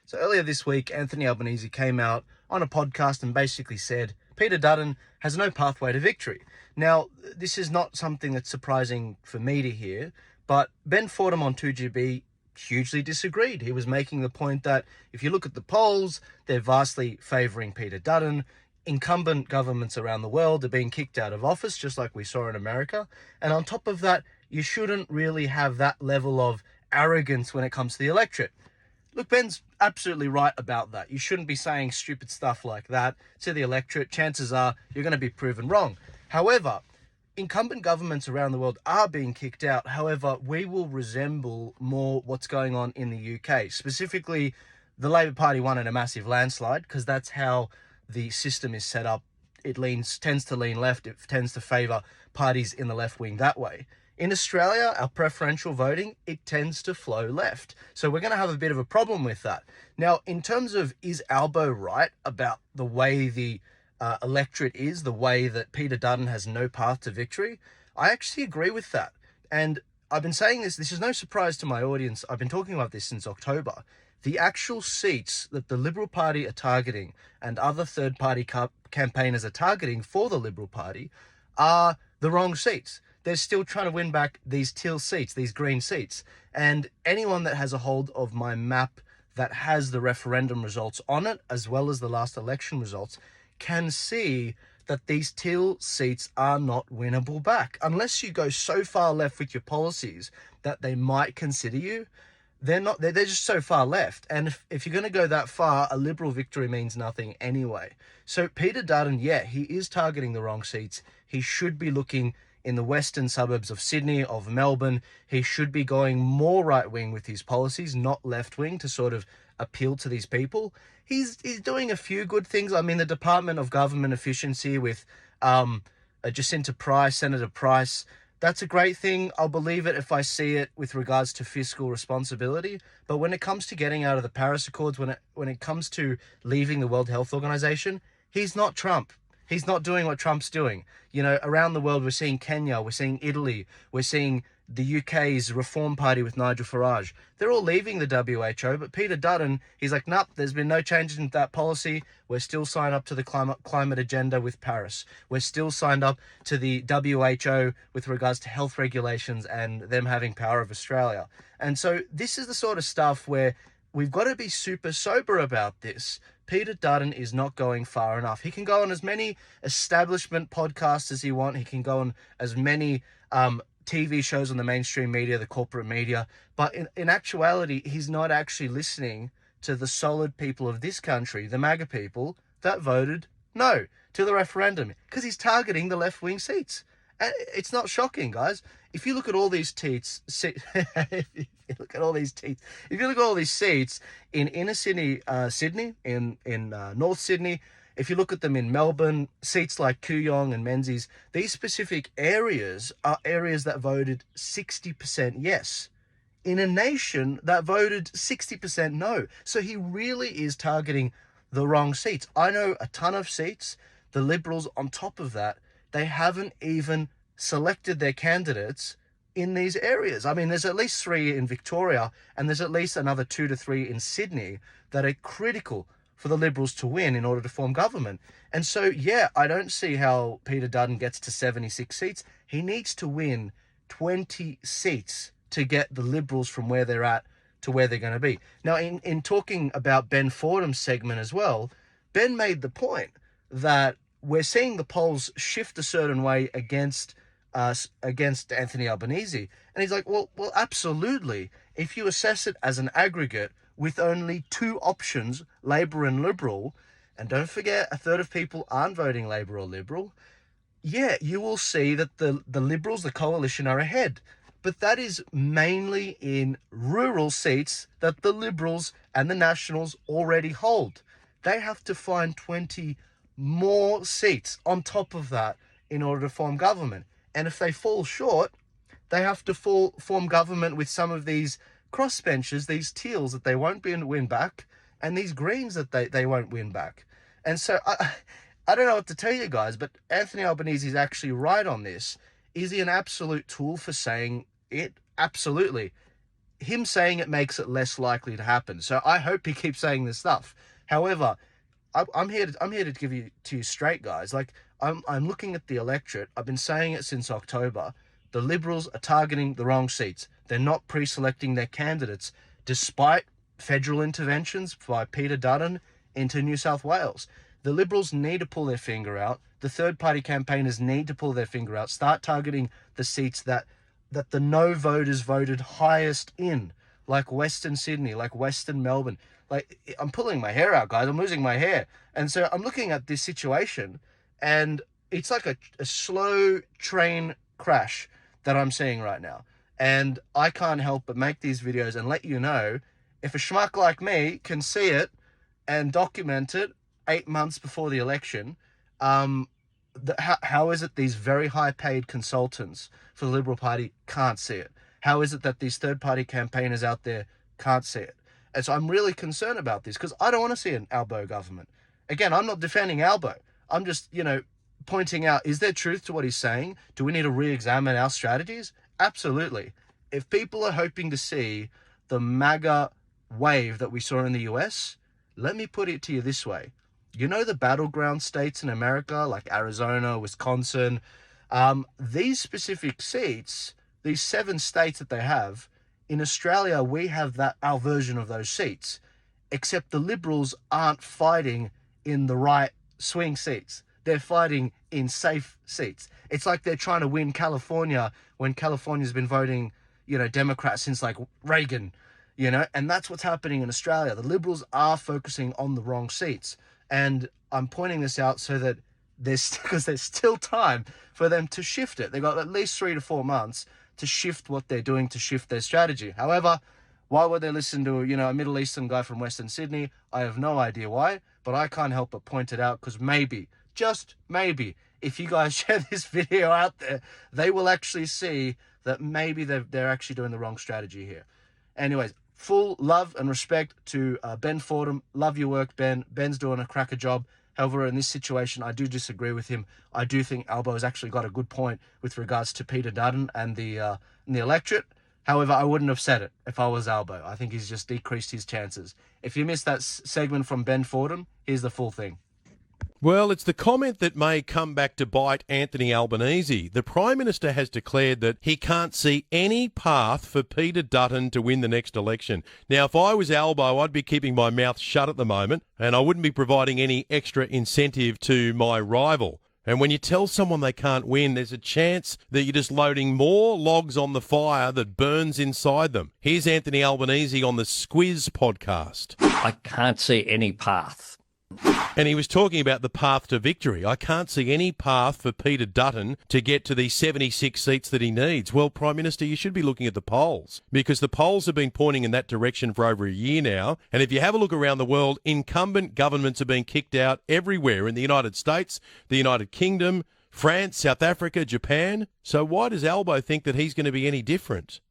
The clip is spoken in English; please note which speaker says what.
Speaker 1: So earlier this week, Anthony Albanese came out on a podcast and basically said Peter Dutton has no pathway to victory. Now, this is not something that's surprising for me to hear, but Ben Fordham on 2GB hugely disagreed. He was making the point that if you look at the polls, they're vastly favouring Peter Dutton. Incumbent governments around the world are being kicked out of office, just like we saw in America. And on top of that, you shouldn't really have that level of arrogance when it comes to the electorate. Look, Ben's absolutely right about that. You shouldn't be saying stupid stuff like that to the electorate. Chances are you're going to be proven wrong. However, incumbent governments around the world are being kicked out. However, we will resemble more what's going on in the UK. Specifically, the Labour Party won in a massive landslide because that's how the system is set up. It tends to lean left. It tends to favour parties in the left wing that way. In Australia, our preferential voting, it tends to flow left. So we're going to have a bit of a problem with that. Now, in terms of is Albo right about the way the electorate is, the way that Peter Dutton has no path to victory, I actually agree with that. And I've been saying this is no surprise to my audience. I've been talking about this since October. The actual seats that the Liberal Party are targeting and other third-party campaigners are targeting for the Liberal Party are the wrong seats. They're still trying to win back these teal seats, these green seats. And anyone that has a hold of my map that has the referendum results on it, as well as the last election results, can see that these teal seats are not winnable back. Unless you go so far left with your policies that they might consider you, they're just so far left. And if you're going to go that far, a Liberal victory means nothing anyway. So Peter Dutton, yeah, he is targeting the wrong seats. He should be looking in the western suburbs of Sydney, of Melbourne. He should be going more right-wing with his policies, not left-wing, to sort of appeal to these people. He's doing a few good things. I mean, the Department of Government Efficiency with Jacinta Price, Senator Price, that's a great thing. I'll believe it if I see it with regards to fiscal responsibility. But when it comes to getting out of the Paris Accords, when it comes to leaving the World Health Organization, he's not Trump. He's not doing what Trump's doing. You know, around the world, we're seeing Kenya, we're seeing Italy, we're seeing the UK's Reform Party with Nigel Farage. They're all leaving the WHO, but Peter Dutton, he's like, nope, there's been no change in that policy. We're still signed up to the climate agenda with Paris. We're still signed up to the WHO with regards to health regulations and them having power of Australia. And so this is the sort of stuff where we've got to be super sober about this. Peter Dutton is not going far enough. He can go on as many establishment podcasts as he wants. He can go on as many TV shows on the mainstream media, the corporate media. But in actuality, he's not actually listening to the solid people of this country, the MAGA people, that voted no to the referendum, because he's targeting the left-wing seats. And it's not shocking, guys. If you look at all these seats, if you look at all these seats in inner Sydney, in North Sydney, if you look at them in Melbourne, seats like Kooyong and Menzies, these specific areas are areas that voted 60% yes, in a nation that voted 60% no. So he really is targeting the wrong seats. I know a ton of seats. The Liberals, on top of that, they haven't even selected their candidates in these areas. I mean, there's at least 3 in Victoria, and there's at least another 2 to 3 in Sydney that are critical for the Liberals to win in order to form government. And so, yeah, I don't see how Peter Dutton gets to 76 seats. He needs to win 20 seats to get the Liberals from where they're at to where they're going to be. Now, in talking about Ben Fordham's segment as well, Ben made the point that we're seeing the polls shift a certain way against Anthony Albanese. And he's like, well, absolutely. If you assess it as an aggregate with only 2 options, Labor and Liberal, and don't forget, a third of people aren't voting Labor or Liberal, yeah, you will see that the Liberals, the coalition, are ahead. But that is mainly in rural seats that the Liberals and the Nationals already hold. They have to find 20 more seats on top of that in order to form government. And if they fall short, they have to form government with some of these crossbenchers, these teals that they won't win back, and these greens that they won't win back. And so I don't know what to tell you guys, but Anthony Albanese is actually right on this. Is he an absolute tool for saying it? Absolutely. him saying it makes it less likely to happen. So I hope he keeps saying this stuff. However, I'm here to give you to you straight, guys. Like, I'm looking at the electorate. I've been saying it since October. The Liberals are targeting the wrong seats. They're not pre-selecting their candidates, despite federal interventions by Peter Dutton into New South Wales. The Liberals need to pull their finger out. The third-party campaigners need to pull their finger out, start targeting the seats that the no voters voted highest in, like Western Sydney, like Western Melbourne. Like, I'm pulling my hair out, guys. I'm losing my hair. And so I'm looking at this situation, and it's like a slow train crash that I'm seeing right now. And I can't help but make these videos and let you know, if a schmuck like me can see it and document it 8 months before the election, how is it these very high-paid consultants for the Liberal Party can't see it? How is it that these third-party campaigners out there can't see it? And so I'm really concerned about this, because I don't want to see an Albo government. Again, I'm not defending Albo. I'm just, pointing out, is there truth to what he's saying? Do we need to re-examine our strategies? Absolutely. If people are hoping to see the MAGA wave that we saw in the US, let me put it to you this way. You know the battleground states in America, like Arizona, Wisconsin, these specific seats, these 7 states that they have, in Australia, we have our version of those seats, except the Liberals aren't fighting in the right swing seats. They're fighting in safe seats. It's like they're trying to win California when California's been voting, Democrat since like Reagan, and that's what's happening in Australia. The Liberals are focusing on the wrong seats. And I'm pointing this out so that because there's still time for them to shift it. They've got at least 3 to 4 months to shift what they're doing, to shift their strategy. However, why would they listen to, a Middle Eastern guy from Western Sydney? I have no idea why, but I can't help but point it out, because maybe, just maybe, if you guys share this video out there, they will actually see that maybe they're actually doing the wrong strategy here. Anyways, full love and respect to Ben Fordham. Love your work, Ben. Ben's doing a cracker job. However, in this situation, I do disagree with him. I do think Albo has actually got a good point with regards to Peter Dutton and the electorate. However, I wouldn't have said it if I was Albo. I think he's just decreased his chances. If you missed that segment from Ben Fordham, here's the full thing.
Speaker 2: Well, it's the comment that may come back to bite Anthony Albanese. The Prime Minister has declared that he can't see any path for Peter Dutton to win the next election. Now, if I was Albo, I'd be keeping my mouth shut at the moment, and I wouldn't be providing any extra incentive to my rival. And when you tell someone they can't win, there's a chance that you're just loading more logs on the fire that burns inside them. Here's Anthony Albanese on the Squiz podcast.
Speaker 3: I can't see any path.
Speaker 2: And he was talking about the path to victory. I can't see any path for Peter Dutton to get to the 76 seats that he needs. Well, Prime Minister, you should be looking at the polls, because the polls have been pointing in that direction for over a year now. And if you have a look around the world, incumbent governments are being kicked out everywhere in the United States, the United Kingdom, France, South Africa, Japan. So why does Albo think that he's going to be any different?